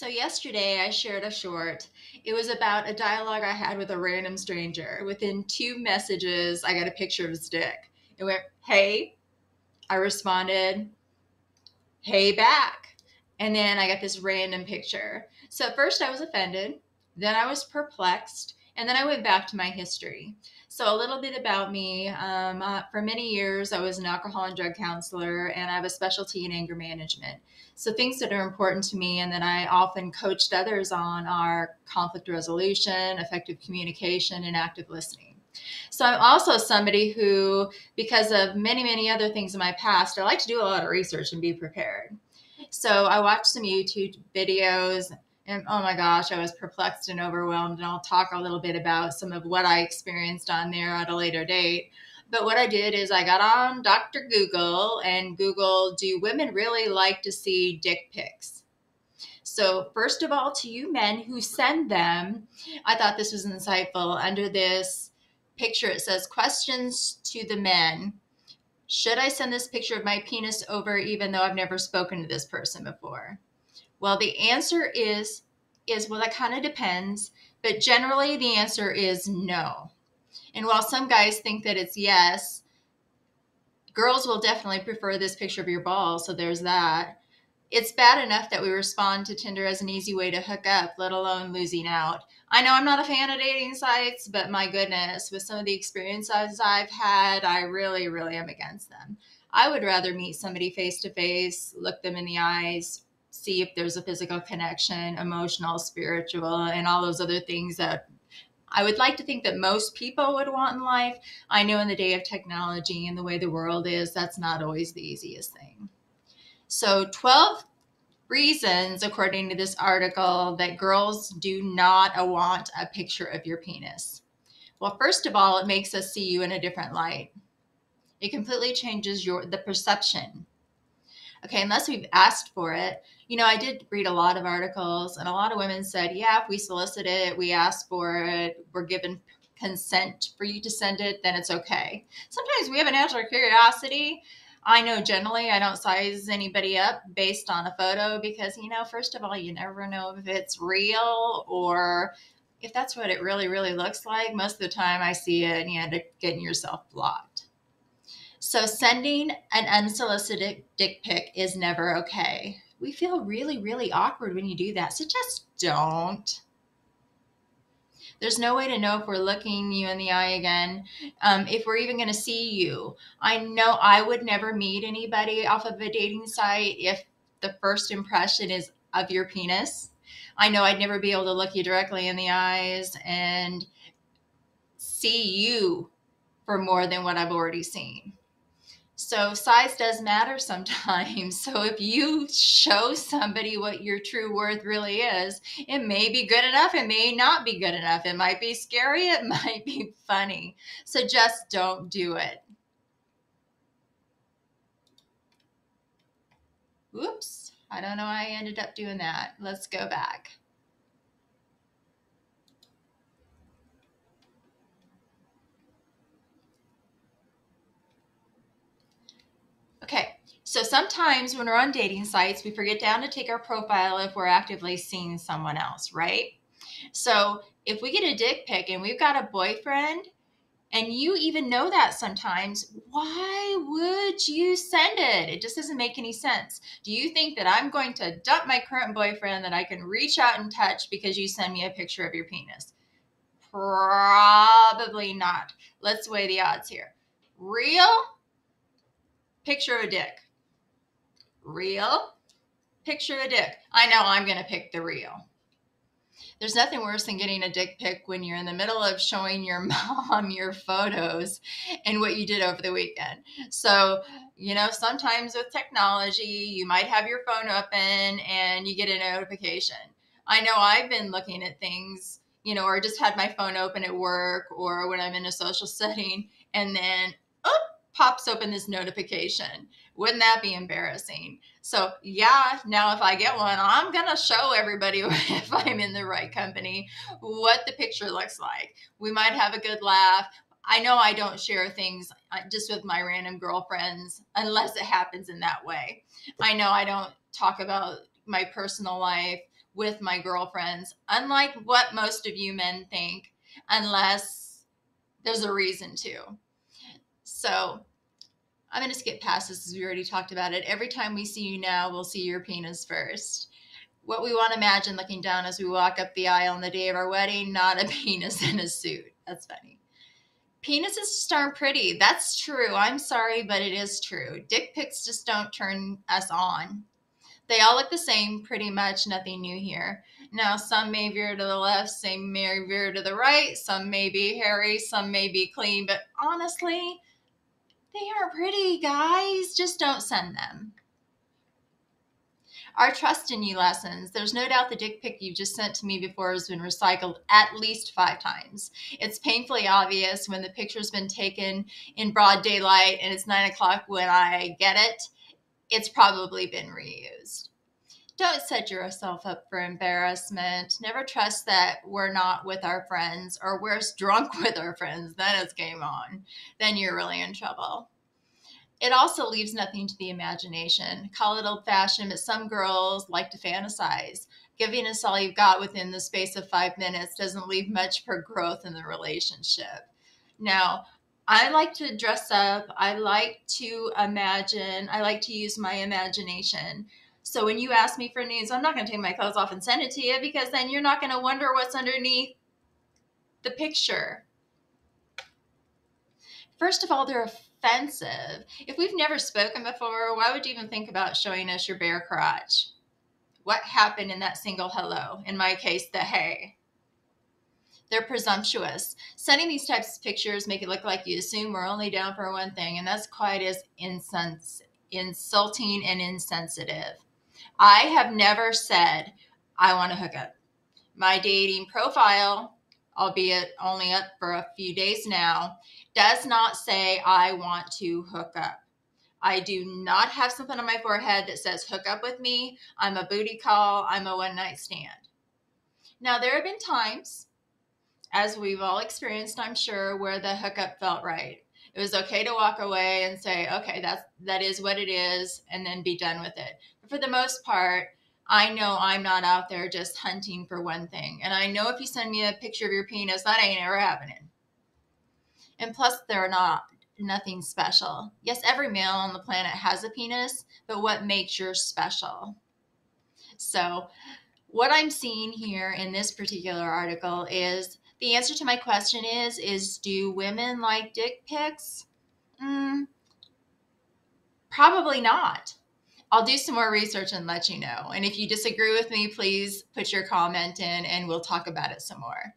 So yesterday I shared a short. It was about a dialogue I had with a random stranger. Within two messages, I got a picture of his dick. It went, "Hey." I responded, "Hey back." And then I got this random picture. So at first I was offended, then I was perplexed, and then I went back to my history. So a little bit about me. For many years, I was an alcohol and drug counselor, and I have a specialty in anger management. So things that are important to me and that I often coached others on are conflict resolution, effective communication, and active listening. So I'm also somebody who, because of many, many other things in my past, I like to do a lot of research and be prepared. So I watched some YouTube videos and oh my gosh, I was perplexed and overwhelmed. And I'll talk a little bit about some of what I experienced on there at a later date. But what I did is I got on Dr. Google and Googled, do women really like to see dick pics? So, first of all, to you men who send them, I thought this was insightful. Under this picture, it says, questions to the men. Should I send this picture of my penis over even though I've never spoken to this person before? Well, the answer is well, that kind of depends, but generally the answer is no. And while some guys think that it's yes, girls will definitely prefer this picture of your balls, so there's that. It's bad enough that we respond to Tinder as an easy way to hook up, let alone losing out. I know I'm not a fan of dating sites, but my goodness, with some of the experiences I've had, I really, really am against them. I would rather meet somebody face to face, look them in the eyes, see if there's a physical connection, emotional, spiritual, and all those other things that I would like to think that most people would want in life. I know in the day of technology and the way the world is, that's not always the easiest thing. So 12 reasons, according to this article, that girls do not want a picture of your penis. Well, first of all, it makes us see you in a different light. It completely changes the perception. Okay, unless we've asked for it. You know, I did read a lot of articles, and a lot of women said, yeah, if we solicit it, we ask for it, we're given consent for you to send it, then it's okay. Sometimes we have an answer of curiosity. I know generally I don't size anybody up based on a photo because, you know, first of all, you never know if it's real or if that's what it really, really looks like. Most of the time I see it and you end up getting yourself blocked. So sending an unsolicited dick pic is never okay. We feel really, really awkward when you do that. So just don't. There's no way to know if we're looking you in the eye again, if we're even going to see you. I know I would never meet anybody off of a dating site if the first impression is of your penis. I know I'd never be able to look you directly in the eyes and see you for more than what I've already seen. So size does matter sometimes. So if you show somebody what your true worth really is, it may be good enough. It may not be good enough. It might be scary. It might be funny. So just don't do it. Oops. I don't know how I ended up doing that. Let's go back. Okay. So sometimes when we're on dating sites, we forget down to take our profile if we're actively seeing someone else, right? So if we get a dick pic and we've got a boyfriend and you even know that sometimes, why would you send it? It just doesn't make any sense. Do you think that I'm going to dump my current boyfriend that I can reach out and touch because you send me a picture of your penis? Probably not. Let's weigh the odds here. Real picture of a dick. Real picture of a dick. I know I'm going to pick the real. There's nothing worse than getting a dick pic when you're in the middle of showing your mom your photos and what you did over the weekend. So, you know, sometimes with technology, you might have your phone open and you get a notification. I know I've been looking at things, you know, or just had my phone open at work or when I'm in a social setting and then, oh, pops open this notification. Wouldn't that be embarrassing? So yeah, now if I get one, I'm going to show everybody if I'm in the right company what the picture looks like. We might have a good laugh. I know I don't share things just with my random girlfriends unless it happens in that way. I know I don't talk about my personal life with my girlfriends, unlike what most of you men think, unless there's a reason to. So I'm going to skip past this as we already talked about it. Every time we see you now, we'll see your penis first. What we want to imagine looking down as we walk up the aisle on the day of our wedding, not a penis in a suit. That's funny. Penises just aren't pretty. That's true. I'm sorry, but it is true. Dick pics just don't turn us on. They all look the same, pretty much, nothing new here. Now, some may veer to the left, some may veer to the right, some may be hairy, some may be clean, but honestly, they aren't pretty, guys. Just don't send them. Our trust in you lessons. There's no doubt the dick pic you just sent to me before has been recycled at least 5 times. It's painfully obvious when the picture's been taken in broad daylight and it's 9 o'clock when I get it. It's probably been reused. Don't set yourself up for embarrassment. Never trust that we're not with our friends, or we're drunk with our friends. Then it's game on. Then you're really in trouble. It also leaves nothing to the imagination. Call it old-fashioned, but some girls like to fantasize. Giving us all you've got within the space of 5 minutes doesn't leave much for growth in the relationship. Now, I like to dress up. I like to imagine. I like to use my imagination. So when you ask me for nudes, I'm not going to take my clothes off and send it to you, because then you're not going to wonder what's underneath the picture. First of all, they're offensive. If we've never spoken before, why would you even think about showing us your bare crotch? What happened in that single hello? In my case, the hey. They're presumptuous. Sending these types of pictures make it look like you assume we're only down for one thing, and that's quite as insulting and insensitive. I have never said I want to hook up. My dating profile, albeit only up for a few days now, does not say I want to hook up. I do not have something on my forehead that says hook up with me. I'm a booty call. I'm a one night stand. Now, there have been times, as we've all experienced, I'm sure, where the hookup felt right. It was okay to walk away and say, okay, that is what it is, and then be done with it. But for the most part, I know I'm not out there just hunting for one thing. And I know if you send me a picture of your penis, that ain't ever happening. And plus, they're nothing special. Yes, every male on the planet has a penis, but what makes yours special? So what I'm seeing here in this particular article is the answer to my question is do women like dick pics? Probably not. I'll do some more research and let you know. And if you disagree with me, please put your comment in and we'll talk about it some more.